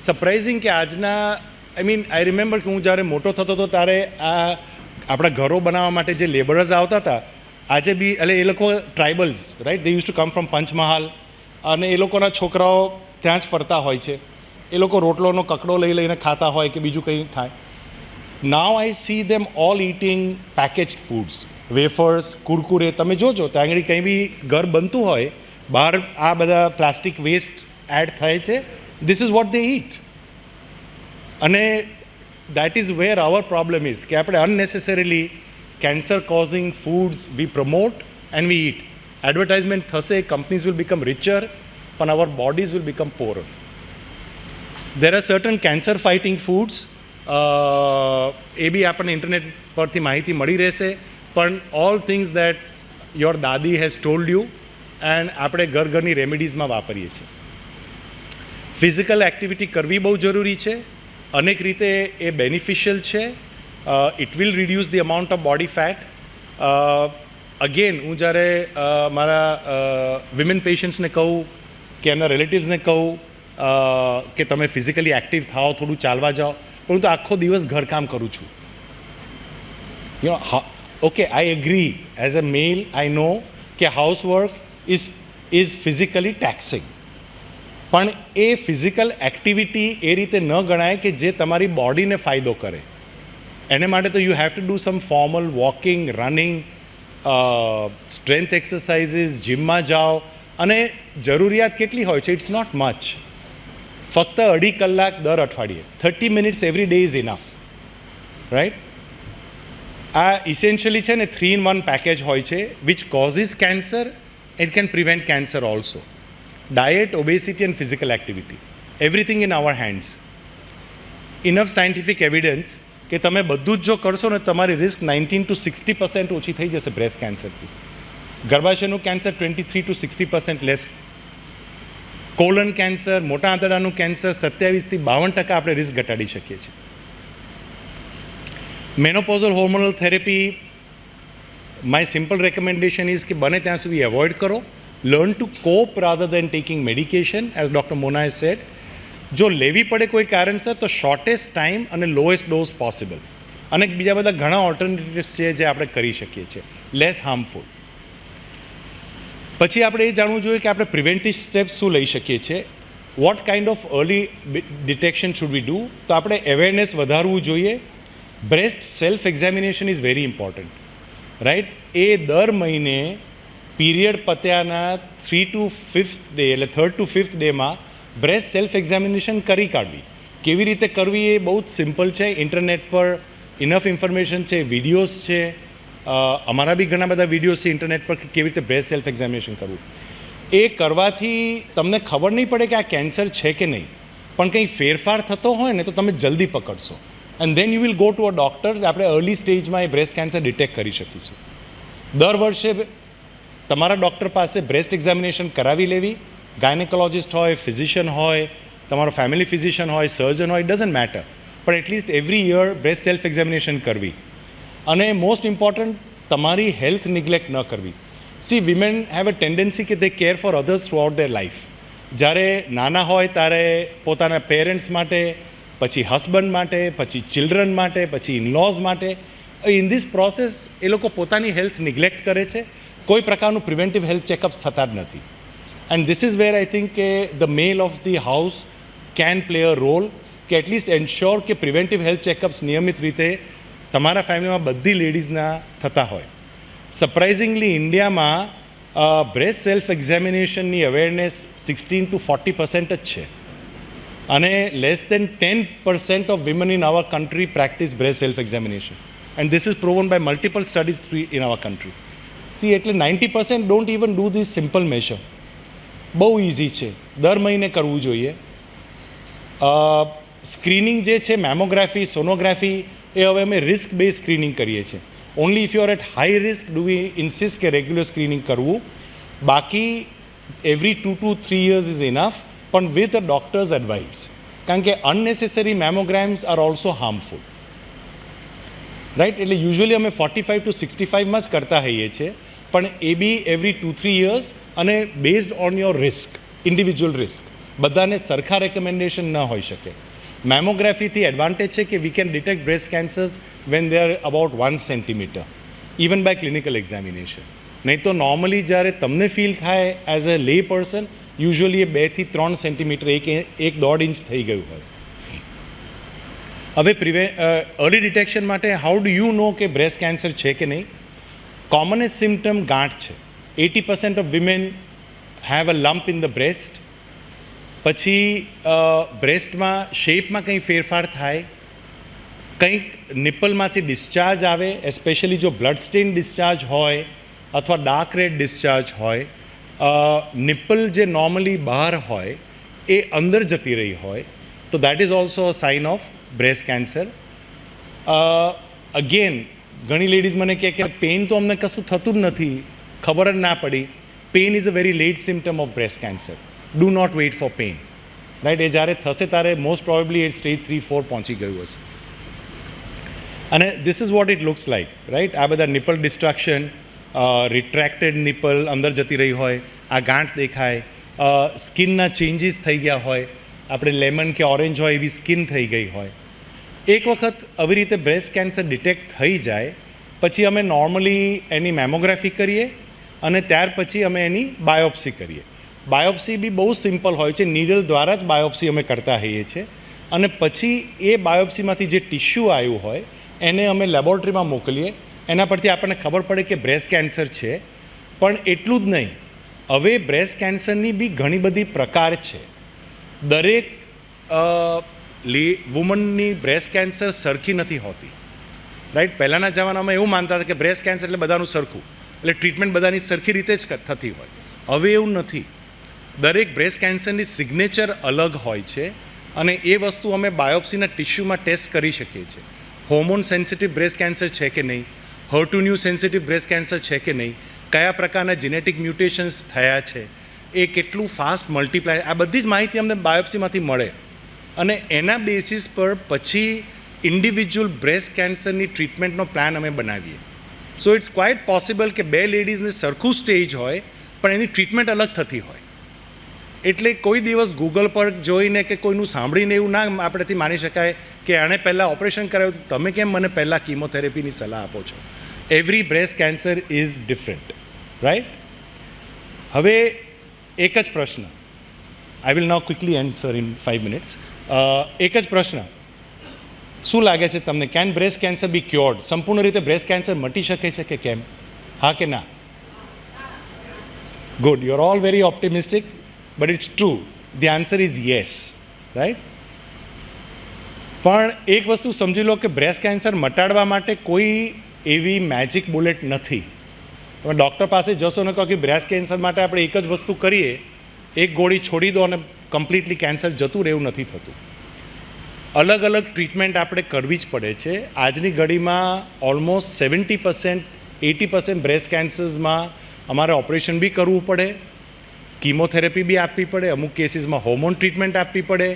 Surprising કે આજના, આઈ રિમેમ્બર કે હું જ્યારે મોટો થતો હતો ત્યારે આ આપણા ઘરો બનાવવા માટે જે લેબરર્સ આવતા હતા, આજે બી એટલે એ લોકો tribals, right, they used to come from Panchmahal, અને એ લોકોના છોકરાઓ ત્યાં જ ફરતા હોય છે. એ લોકો રોટલોનો કકડો લઈને ખાતા હોય કે બીજું કંઈ ખાય. Now I see them all eating packaged foods, wafers, Kurkure. તમે જોજો ત્યાં આગળ કંઈ બી ઘર બનતું હોય, બહાર આ બધા પ્લાસ્ટિક વેસ્ટ એડ થાય છે. This is what they eat. અને that is where our problem is કે આપણે unnecessarily cancer causing foods we promote and we eat. Advertisement થશે, કંપનીઝ વિલ બીકમ રિચર, પણ our bodies will become poorer. There are certain cancer fighting foods. એ બી આપણને ઇન્ટરનેટ પરથી માહિતી મળી રહેશે. પણ ઓલ થિંગ્સ દેટ યોર દાદી હેઝ ટોલ્ડ યુ, એન્ડ આપણે ઘરની રેમેડીઝમાં વાપરીએ છીએ. ફિઝિકલ એક્ટિવિટી કરવી બહુ જરૂરી છે. અનેક રીતે એ બેનિફિશિયલ છે. It will reduce the amount of body fat. Again હું જ્યારે મારા વિમેન પેશન્ટ્સને કહું કે એમના રિલેટિવ્સને કહું કે તમે ફિઝિકલી એક્ટિવ થાઓ, થોડું ચાલવા જાઓ, પણ હું તો આખો દિવસ ઘરકામ કરું છું. You know, okay, I agree, as a male I know કે હાઉસવર્ક ઇઝ ફિઝિકલી ટેક્સિંગ. પણ એ ફિઝિકલ એક્ટિવિટી એ રીતે ન ગણાય કે જે તમારી બોડીને ફાયદો કરે. એને માટે તો you have to do some formal walking, running, strength exercises, જિમમાં જાઓ. અને જરૂરિયાત કેટલી હોય છે? It's not much. ફક્ત 2.5 કલાક દર અઠવાડિયે, 30 minutes every day is enough, right. આ ઇસેન્શિયલી છે ને 3-in-1 પેકેજ હોય છે, which causes cancer, it can prevent cancer also. Diet, obesity and physical activity, everything in our hands. Enough scientific evidence કે તમે બધું જ જો કરશો ને તમારી રિસ્ક 19 to 60% ઓછી થઈ જશે બ્રેસ્ટ કેન્સરથી. ગર્ભાશયનું cancer 23 to 60% less. Colon cancer, મોટા આંતરડાનું કેન્સર 27 થી 52% આપણે રિસ્ક ઘટાડી શકીએ છીએ. Menopausal hormonal therapy, my simple recommendation is કે બને ત્યાં સુધી એવોઇડ કરો. Learn to cope rather than taking medication, as doctor Mona has said. જો લેવી પડે કોઈ કારણસર તો શોર્ટેસ્ટ ટાઈમ અને લોએસ્ટ ડોઝ પોસિબલ. અને બીજા બધા ઘણા ઓલ્ટરનેટિવ્સ છે જે આપણે કરી શકીએ છીએ, લેસ હાર્મફુલ. પછી આપણે એ જાણવું જોઈએ કે આપણે પ્રિવેન્ટિવ સ્ટેપ્સ શું લઈ શકીએ છીએ. What kind of early detection should we do? તો આપણે અવેરનેસ વધારવું જોઈએ. Breast self examination is very important, right. એ દર મહિને પીરિયડ પત્યાના 3 to 5th ડે, એટલે 3rd to 5th ડેમાં બ્રેસ્ટ સેલ્ફ એક્ઝામિનેશન કરી કાઢવી. કેવી રીતે કરવી એ બહુ જ સિમ્પલ છે. ઇન્ટરનેટ પર ઇનફ ઇન્ફોર્મેશન છે, વિડીયોઝ છે. અમારા બી ઘણા બધા વિડીયોઝ છે ઇન્ટરનેટ પર કે કેવી રીતે બ્રેસ્ટ સેલ્ફ એક્ઝામિનેશન કરવું. એ કરવાથી તમને ખબર નહીં પડે કે આ કેન્સર છે કે નહીં, પણ કંઈ ફેરફાર થતો હોય ને તો તમે જલ્દી પકડશો. And then you will go to a doctor. આપણે અર્લી સ્ટેજમાં એ બ્રેસ્ટ કેન્સર ડિટેક્ટ કરી શકીશું. દર વર્ષે તમારા ડૉક્ટર પાસે બ્રેસ્ટ એક્ઝામિનેશન કરાવી લેવી. ગાયનેકોલોજિસ્ટ હોય, ફિઝિશિયન હોય, તમારો ફેમિલી ફિઝિશિયન હોય, સર્જન હોય, ઇટ ડઝન્ટ મેટર, પણ at least every year breast self examination કરવી. અને મોસ્ટ ઇમ્પોર્ટન્ટ, તમારી હેલ્થ નિગ્લેક્ટ ન કરવી. See, women have a tendency કે they care for others throughout their life. જ્યારે નાના હોય ત્યારે પોતાના પેરેન્ટ્સ માટે, પછી હસબન્ડ માટે, પછી ચિલ્ડ્રન માટે, પછી ઇનલોઝ માટે. ઇન ધીસ પ્રોસેસ એ લોકો પોતાની હેલ્થ નિગ્લેક્ટ કરે છે. કોઈ પ્રકારનું પ્રિવેન્ટિવ હેલ્થ ચેકઅપ થતા જ નથી. And this is where I think કે the male of the house can play a role, કે એટલીસ્ટ એન્શ્યોર કે પ્રિવેન્ટિવ હેલ્થ ચેકઅપ્સ નિયમિત રીતે તમારા ફેમિલીમાં બધી લેડીઝના થતા હોય. સરપ્રાઇઝિંગલી ઇન્ડિયામાં બ્રેસ્ટ સેલ્ફ એક્ઝામિનેશનની અવેરનેસ 16 to 40% જ છે. And less than 10% of women in our country practice breast self examination. And this is proven by multiple studies in our country. See, એટલે 90% don't even do this simple measure. બહુ ઇઝી છે, દર મહિને કરવું જોઈએ. સ્ક્રીનિંગ જે છે, મેમોગ્રાફી, સોનોગ્રાફી, એ હવે અમે રિસ્ક બેઝ સ્ક્રીનિંગ કરીએ છીએ. Only if you are at high risk do we insist કે રેગ્યુલર સ્ક્રીનિંગ કરવું. બાકી every 2 to 3 years is enough, પણ વિથ અ ડૉક્ટર્સ એડવાઇસ. કારણ કે unnecessary mammograms are also harmful, right. એટલે યુઝ્યુઅલી અમે 45 to 65માં જ કરતા હોઈએ છીએ, પણ એ બી એવરી 2-3 years અને based on your risk, individual risk. બધાને સરખા રેકમેન્ડેશન ન હોઈ શકે. મેમોગ્રાફીથી એડવાન્ટેજ છે કે we can detect breast cancers when they are about 1 centimeter, even by clinical examination. નહીં તો નોર્મલી જ્યારે તમને ફીલ થાય એઝ અ લે પર્સન, યુઝ્યુઅલી એ 2 થી 3 સેન્ટીમીટર, 1-1.5 ઇંચ થઈ ગયું હોય. હવે અર્લી ડિટેક્શન માટે હાઉ ડુ યુ નો કે બ્રેસ્ટ કેન્સર છે કે નહીં? કોમનેસ્ટ સિમ્ટમ ગાંઠ છે. 80% of women have a lump in the breast. પછી બ્રેસ્ટમાં શેપમાં કંઈ ફેરફાર થાય, કંઈક નિપલમાંથી ડિસ્ચાર્જ આવે, એસ્પેશિયલી જો બ્લડ સ્ટેન ડિસ્ચાર્જ હોય અથવા ડાર્ક રેડ ડિસ્ચાર્જ હોય. નિપલ જે નોર્મલી બહાર હોય એ અંદર જતી રહી હોય, તો that is also a sign of breast cancer. Again ઘણી લેડીઝ મને કહે કે પેઇન તો અમને કશું થતું જ નથી, ખબર જ ના પડી. Pain is a very late symptom of breast cancer. Do not wait for pain, right. એ જ્યારે થશે ત્યારે મોસ્ટ પ્રોબેબલી એ સ્ટેજ 3-4 પહોંચી ગયું હશે. અને this is what it looks like, right. આ બધા નિપલ ડિસ્ટ્રક્શન, રિટ્રેક્ટેડ નિપલ અંદર જતી રહી હોય, આ ગાંઠ દેખાય, સ્કિનના ચેન્જીસ થઈ ગયા હોય, આપણે લેમન કે ઓરેન્જ હોય એવી સ્કિન થઈ ગઈ હોય. એક વખત આવી રીતે બ્રેસ્ટ કેન્સર ડિટેક્ટ થઈ જાય પછી અમે નોર્મલી એની મેમોગ્રાફી કરીએ અને ત્યાર પછી અમે એની બાયોપ્સી કરીએ. બાયોપ્સી બી બહુ સિમ્પલ હોય છે, નીડલ દ્વારા જ બાયોપ્સી અમે કરતા હોઈએ છીએ. અને પછી એ બાયોપ્સીમાંથી જે ટિશ્યુ આવ્યું હોય એને અમે લેબોરેટરીમાં મોકલીએ. એના પરથી આપણને ખબર પડે કે બ્રેસ્ટ કેન્સર છે. પણ એટલું જ નહીં, હવે બ્રેસ્ટ કેન્સરની બી ઘણી બધી પ્રકાર છે. દરેક વુમનની બ્રેસ્ટ કેન્સર સરખી નથી હોતી, રાઈટ. પહેલાંના જમાનામાં એવું માનતા હતા કે બ્રેસ્ટ કેન્સર એટલે બધાનું સરખું, એટલે ટ્રીટમેન્ટ બધાની સરખી રીતે જ થતી હોય. હવે એવું નથી. દરેક બ્રેસ્ટ કેન્સરની સિગ્નેચર અલગ હોય છે અને એ વસ્તુ અમે બાયોપ્સીના ટિશ્યુમાં ટેસ્ટ કરી શકીએ છીએ. હોર્મોન સેન્સિટિવ બ્રેસ્ટ કેન્સર છે કે નહીં, HER2 new sensitive breast cancer છે કે નહીં, કયા પ્રકારના જીનેટિક મ્યુટેશન્સ થયા છે, એ કેટલું ફાસ્ટ મલ્ટીપ્લાય, આ બધી જ માહિતી અમને બાયોપ્સીમાંથી મળે અને એના બેસિસ પર પછી ઇન્ડિવિજ્યુઅલ બ્રેસ્ટ કેન્સરની ટ્રીટમેન્ટનો પ્લાન અમે બનાવીએ. સો ઇટ્સ ક્વાઇટ પોસિબલ કે બે લેડીઝને સરખું સ્ટેજ હોય પણ એની ટ્રીટમેન્ટ અલગ થતી હોય. એટલે કોઈ દિવસ ગૂગલ પર જોઈને કે કોઈનું સાંભળીને એવું ના આપણેથી માની શકાય કે આણે પહેલાં ઓપરેશન કરાવ્યું તો તમે કેમ મને પહેલાં કીમોથેરેપીની સલાહ આપો છો. Every breast cancer is different, right. હવે એક જ પ્રશ્ન, I will now quickly answer in 5 minutes. એક જ પ્રશ્ન, શું લાગે છે તમને, કેન બ્રેસ્ટ કેન્સર બી ક્યોર્ડ? સંપૂર્ણ રીતે બ્રેસ્ટ કેન્સર મટી શકે છે કે કેમ? હા કે ના? Good, you are all very optimistic, but it's true. The answer is yes, right. પણ એક વસ્તુ સમજી લો કે બ્રેસ્ટ કેન્સર મટાડવા માટે કોઈ એવી મેજિક બુલેટ નથી. તમે ડૉક્ટર પાસે જશો ને કહો કે બ્રેસ્ટ કેન્સર માટે આપણે એક જ વસ્તુ કરીએ, એક ગોળી છોડી દો અને કમ્પ્લીટલી કેન્સર જતું રહેવું નથી થતું. અલગ અલગ ટ્રીટમેન્ટ આપણે કરવી જ પડે છે. આજની ઘડીમાં ઓલમોસ્ટ 70%, 80% બ્રેસ્ટ કેન્સર્સમાં અમારે ઓપરેશન બી કરવું પડે, કીમોથેરેપી બી આપવી પડે, અમુક કેસીસમાં હોર્મોન ટ્રીટમેન્ટ આપવી પડે,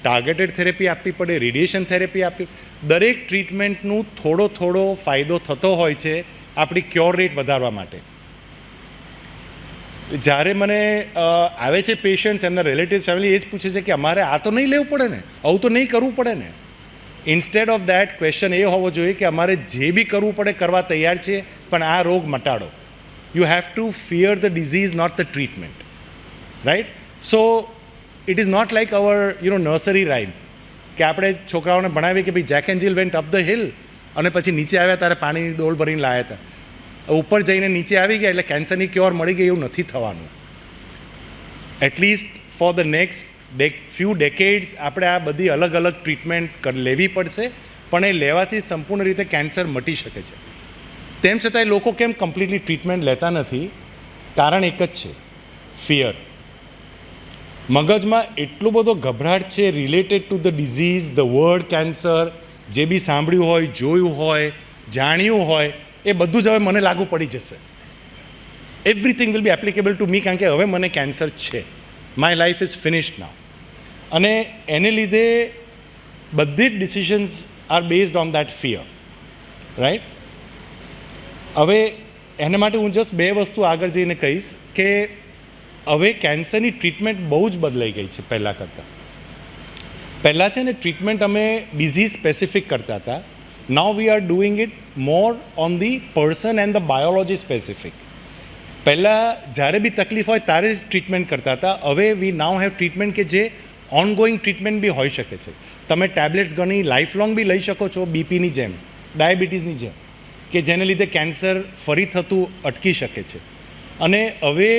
ટાર્ગેટેડ થેરેપી આપવી પડે, રેડિયેશન થેરેપી આપવી. દરેક ટ્રીટમેન્ટનું થોડો ફાયદો થતો હોય છે આપણી ક્યોર રેટ વધારવા માટે. જ્યારે મને આવે છે પેશન્ટ્સ, એમના રિલેટિવ્સ, ફેમિલી એ જ પૂછે છે કે અમારે આ તો નહીં લેવું પડે ને, આવું તો નહીં કરવું પડે ને. ઇન્સ્ટેડ ઓફ દેટ ક્વેશ્ચન એ હોવો જોઈએ કે અમારે જે બી કરવું પડે કરવા તૈયાર છે, પણ આ રોગ મટાડો. You have to fear the disease, not the treatment, right. So it is not like our nursery rhyme કે આપણે છોકરાઓને ભણાવીએ કે ભાઈ Jack and Jill went up the hill અને પછી નીચે આવ્યા ત્યારે પાણીની ડોલ ભરીને લાવ્યા હતા. ઉપર જઈને નીચે આવી ગયા એટલે કેન્સરની ક્યોર મળી ગઈ એવું નથી થવાનું. At least for the next few decades આપણે આ બધી અલગ અલગ ટ્રીટમેન્ટ લેવી પડશે, પણ એ લેવાથી સંપૂર્ણ રીતે કેન્સર મટી શકે છે. તેમ છતાંય લોકો કેમ કમ્પ્લીટલી ટ્રીટમેન્ટ લેતા નથી? કારણ એક જ છે, ફિયર. મગજમાં એટલો બધો ગભરાટ છે related to the disease, the word cancer, જે બી સાંભળ્યું હોય, જોયું હોય, જાણ્યું હોય, એ બધું જ હવે મને લાગુ પડી જશે. Everything will be applicable to me, કારણ કે હવે મને કેન્સર છે. My life is finished now. અને એને લીધે બધી જ decisions are based on that fear, right. હવે એના માટે હું જસ્ટ બે વસ્તુ આગળ જઈને કહીશ કે હવે કેન્સરની ટ્રીટમેન્ટ બહુ જ બદલાઈ ગઈ છે પહેલાં કરતાં. પહેલાં છે ને ટ્રીટમેન્ટ અમે ડિઝીઝ સ્પેસિફિક કરતા હતા. Now we are doing it more on the person and the biology specific. પહેલાં જ્યારે બી તકલીફ હોય ત્યારે જ ટ્રીટમેન્ટ કરતા હતા. હવે વી નાઉ હેવ ટ્રીટમેન્ટ કે જે ઓનગોઈંગ ટ્રીટમેન્ટ બી હોઈ શકે છે. તમે ટેબ્લેટ્સ ઘણી લાઈફ લોંગ બી લઈ શકો છો, બીપીની જેમ, ડાયાબિટીસની જેમ, કે જેને લીધે કેન્સર ફરી થતું અટકી શકે છે. અને હવે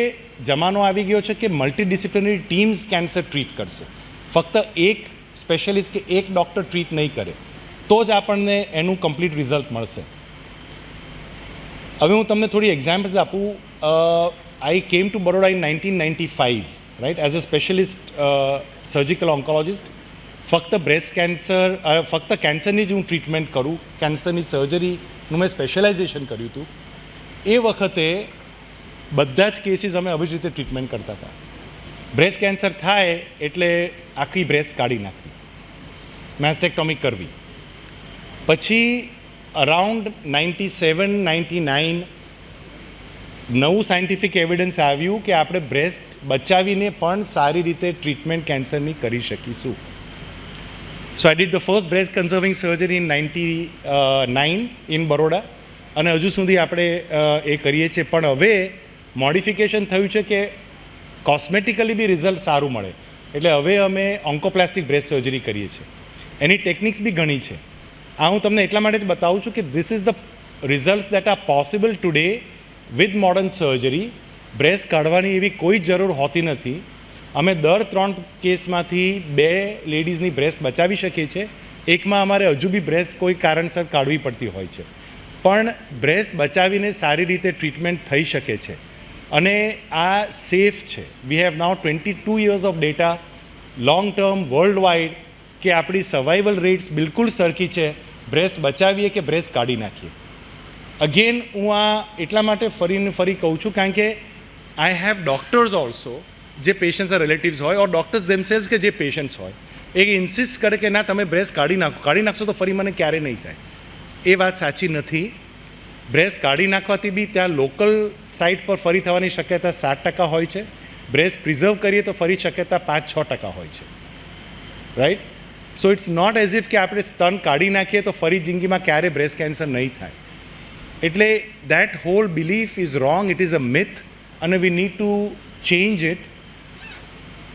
જમાનો આવી ગયો છે કે મલ્ટીડિસિપ્લિનરી ટીમ્સ કેન્સર ટ્રીટ કરશે. ફક્ત એક સ્પેશિયલિસ્ટ કે એક ડૉક્ટર ટ્રીટ નહીં કરે તો જ આપણને એનું કમ્પ્લીટ રિઝલ્ટ મળશે. હવે હું તમને થોડી એક્ઝામ્પલ્સ આપું. I came to Baroda in 1995, right, as a specialist surgical oncologist. ફક્ત બ્રેસ્ટ કેન્સર, ફક્ત કેન્સરની જ હું ટ્રીટમેન્ટ કરું, કેન્સરની સર્જરીનું મેં સ્પેશિયલાઇઝેશન કર્યું હતું. એ વખતે બધા જ કેસીસ અમે આવી જ રીતે ટ્રીટમેન્ટ કરતા હતા. બ્રેસ્ટ કેન્સર થાય એટલે આખી બ્રેસ્ટ કાઢી નાખવી, મેસ્ટેક્ટોમી કરવી. પછી અરાઉન્ડ 97-99 નવું સાયન્ટિફિક એવિડન્સ આવ્યું કે આપણે બ્રેસ્ટ બચાવીને પણ સારી રીતે ટ્રીટમેન્ટ કેન્સરની કરી શકીશું. So I did the first breast conserving surgery in 99 in Baroda, અને હજુ સુધી આપણે એ કરીએ છીએ. પણ હવે મોડિફિકેશન થયું છે કે કોસ્મેટિકલી બી રિઝલ્ટ સારું મળે, એટલે હવે અમે ઓન્કોપ્લાસ્ટિક બ્રેસ્ટ સર્જરી કરીએ છીએ. એની ટેકનિક્સ બી ઘણી છે. આ હું તમને એટલા માટે જ બતાવું છું કે this is the results that R possible today with modern surgery. Breast કાઢવાની એવી કોઈ જરૂર હોતી નથી. અમે દર 3 કેસમાંથી 2 લેડીઝની બ્રેસ્ટ બચાવી શકીએ છીએ. એકમાં અમારે હજુ બી બ્રેસ્ટ કોઈ કારણસર કાઢવી પડતી હોય છે. પણ બ્રેસ્ટ બચાવીને સારી રીતે ટ્રીટમેન્ટ થઈ શકે છે અને આ સેફ છે. We have now 22 years of data, long term, world wide, કે આપણી સર્વાઈવલ રેટ્સ બિલકુલ સરખી છે, બ્રેસ્ટ બચાવીએ કે બ્રેસ્ટ કાઢી નાખીએ. અગેન હું આ એટલા માટે ફરી કહું છું કારણ કે આઈ હેવ ડૉક્ટર્સ ઓલ્સો જે પેશન્ટ્સના રિલેટિવ્સ હોય ઓર ડૉક્ટર્સ ધેમસેલ્વ્સ કે જે પેશન્ટ્સ હોય એ ઇન્સિસ્ટ કરે કે ના તમે બ્રેસ્ટ કાઢી નાખશો તો ફરી મને ક્યારે નહીં થાય. એ વાત સાચી નથી. બ્રેસ્ટ કાઢી નાખવાથી બી ત્યાં લોકલ સાઇટ પર ફરી થવાની શક્યતા 7% હોય છે. બ્રેસ્ટ પ્રિઝર્વ કરીએ તો ફરી શક્યતા 5-6% હોય છે. Right. So it's not as if કે આપણે સ્તન કાઢી નાખીએ તો ફરી જિંદગીમાં ક્યારે બ્રેસ્ટ કેન્સર નહીં થાય. એટલે that whole belief is wrong, it is a myth અને we need to change it.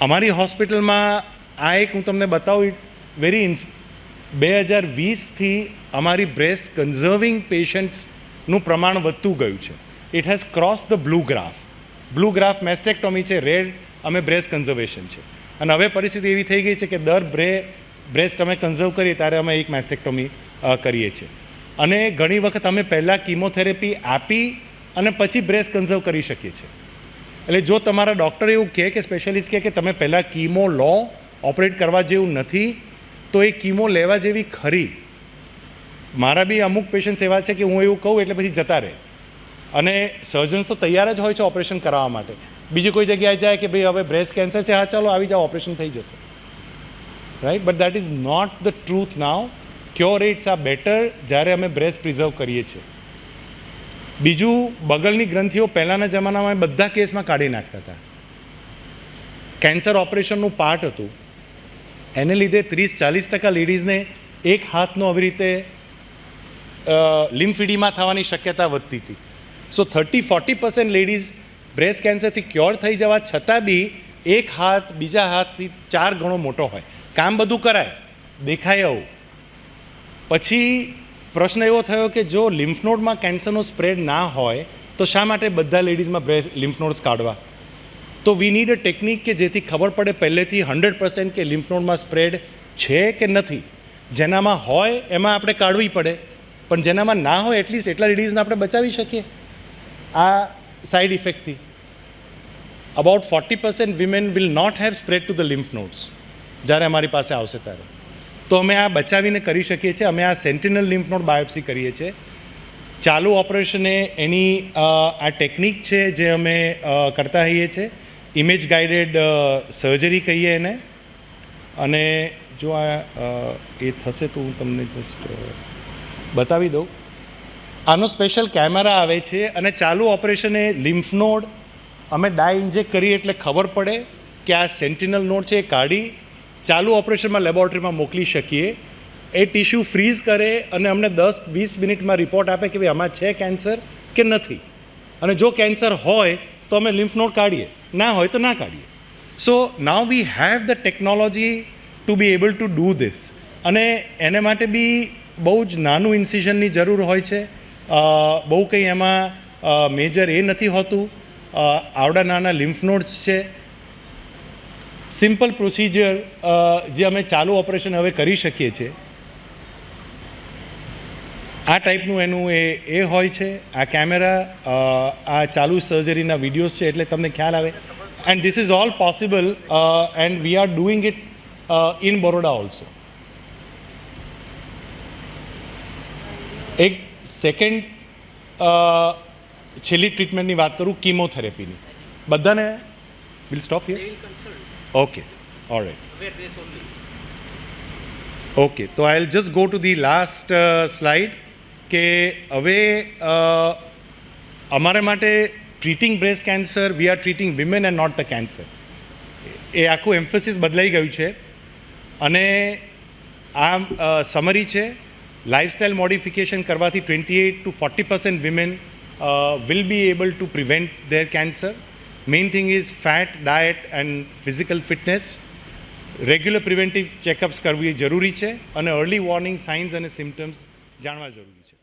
અમારી હોસ્પિટલમાં આ એક હું તમને બતાવું, વેરી 2020થી અમારી બ્રેસ્ટ કન્ઝર્વિંગ પેશન્ટ્સનું પ્રમાણ વધતું ગયું છે. It has cross the blue graph. Blue graph mastectomy છે, રેડ અમે બ્રેસ્ટ કન્ઝર્વેશન છે. અને હવે પરિસ્થિતિ એવી થઈ ગઈ છે કે દર બ્રેસ્ટ અમે કન્ઝર્વ કરીએ ત્યારે અમે એક મેસ્ટેક્ટોમી કરીએ છીએ. અને ઘણી વખત અમે પહેલાં કીમોથેરેપી આપી અને પછી બ્રેસ્ટ કન્ઝર્વ કરી શકીએ છીએ. એટલે જો તમારા ડૉક્ટર એવું કહે કે સ્પેશિયાલિસ્ટ કહે કે તમે પહેલાં કીમો લો, ઓપરેટ કરવા જેવું નથી, તો એ કીમો લેવા જેવી ખરી. મારા બી અમુક પેશન્ટ્સ એવા છે કે હું એવું કહું એટલે પછી જતા રહે. અને સર્જન્સ તો તૈયાર જ હોય છે ઓપરેશન કરાવવા માટે. બીજી કોઈ જગ્યાએ જાય કે ભાઈ હવે બ્રેસ્ટ કેન્સર છે, હા ચાલો આવી જાઓ, ઓપરેશન થઈ જશે. Right. But that is not the truth now. Cure rates are better જ્યારે અમે બ્રેસ્ટ પ્રિઝર્વ કરીએ છીએ. બીજું, બગલની ગ્રંથિઓ પહેલાંના જમાનામાં બધા કેસમાં કાઢી નાખતા હતા. કેન્સર ઓપરેશનનું પાર્ટ હતું. એને લીધે 30-40% લેડીઝને એક હાથનો આવી રીતે લિમ્ફીડીમાં થવાની શક્યતા વધતી હતી. સો 30-40% લેડીઝ બ્રેસ્ટ કેન્સરથી ક્યોર થઈ જવા છતાં બી એક હાથ બીજા હાથથી 4 ગણો મોટો હોય. કામ બધું કરાય, દેખાય આવું. પછી પ્રશ્ન એવો થયો કે જો લિમ્ફનોડમાં કેન્સરનો સ્પ્રેડ ના હોય તો શા માટે બધા લેડીઝમાં લિમ્ફનોડ્સ કાઢવા? તો વી નીડ અ ટેકનિક કે જેથી ખબર પડે પહેલેથી 100% કે લિમ્ફનોડમાં સ્પ્રેડ છે કે નથી. જેનામાં હોય એમાં આપણે કાઢવી પડે, પણ જેનામાં ના હોય એટલીસ્ટ એટલા લેડીઝને આપણે બચાવી શકીએ આ સાઇડ ઇફેક્ટથી. About 40% women will not have spread to the lymph nodes જ્યારે અમારી પાસે આવશે ત્યારે. તો અમે આ બચાવીને કરી શકીએ છીએ. અમે આ સેન્ટિનલ લિમ્ફ નોડ બાયોપ્સી કરીએ છીએ. ચાલુ ઓપરેશને એની આ ટેકનિક છે જે અમે કરતા હોઈએ છીએ, ઇમેજ ગાઈડેડ સર્જરી કહીએ એને. અને જો આ એ થશે તો હું તમને જસ્ટ બતાવી દઉં. આનો સ્પેશિયલ કેમેરા આવે છે અને ચાલુ ઓપરેશને લિમ્ફ નોડ અમે ડાય ઇન્જેક્ટ કરીએ એટલે ખબર પડે કે આ સેન્ટિનલ નોડ છે એ કાઢી ચાલુ ઓપરેશનમાં લેબોરેટરીમાં મોકલી શકીએ. એ ટિશ્યુ ફ્રીઝ કરે અને અમને 10-20 મિનિટમાં રિપોર્ટ આપે કે ભાઈ આમાં છે કેન્સર કે નથી. અને જો કેન્સર હોય તો અમે લિમ્ફ નોડ કાઢીએ, ના હોય તો ના કાઢીએ. So now we have the technology to be able to do this. અને એને માટે બી બહુ જ નાનું ઇન્સિઝનની જરૂર હોય છે. બહુ કંઈ એમાં મેજર એ નથી હોતું. આવડા નાના લિમ્ફ નોડ્સ છે. સિમ્પલ પ્રોસિજર જે અમે ચાલુ ઓપરેશન હવે કરી શકીએ છીએ. આ ટાઈપનું એનું એ હોય છે. આ કેમેરા આ ચાલુ સર્જરીના વિડીયોઝ છે એટલે તમને ખ્યાલ આવે. And this is all possible and we are doing it in Baroda also. એક સેકન્ડ છેલ્લી ટ્રીટમેન્ટની વાત કરું, કીમોથેરેપીની. બધાને will stop here. Okay, all right. Okay, so I'll just go to the last slide. કે હવે અમારે માટે treating breast cancer, we are treating women and not the cancer. એ આખું એમ્ફેસિસ બદલાઈ ગયું છે. અને આ સમરી છે. લાઇફસ્ટાઇલ મોડિફિકેશન કરવાથી 28-40% women will be able two prevent there cancer. Main thing is fat, diet and physical fitness. Regular preventive checkups કરવી જરૂરી છે અને early warning signs અને symptoms જાણવા જરૂરી છે.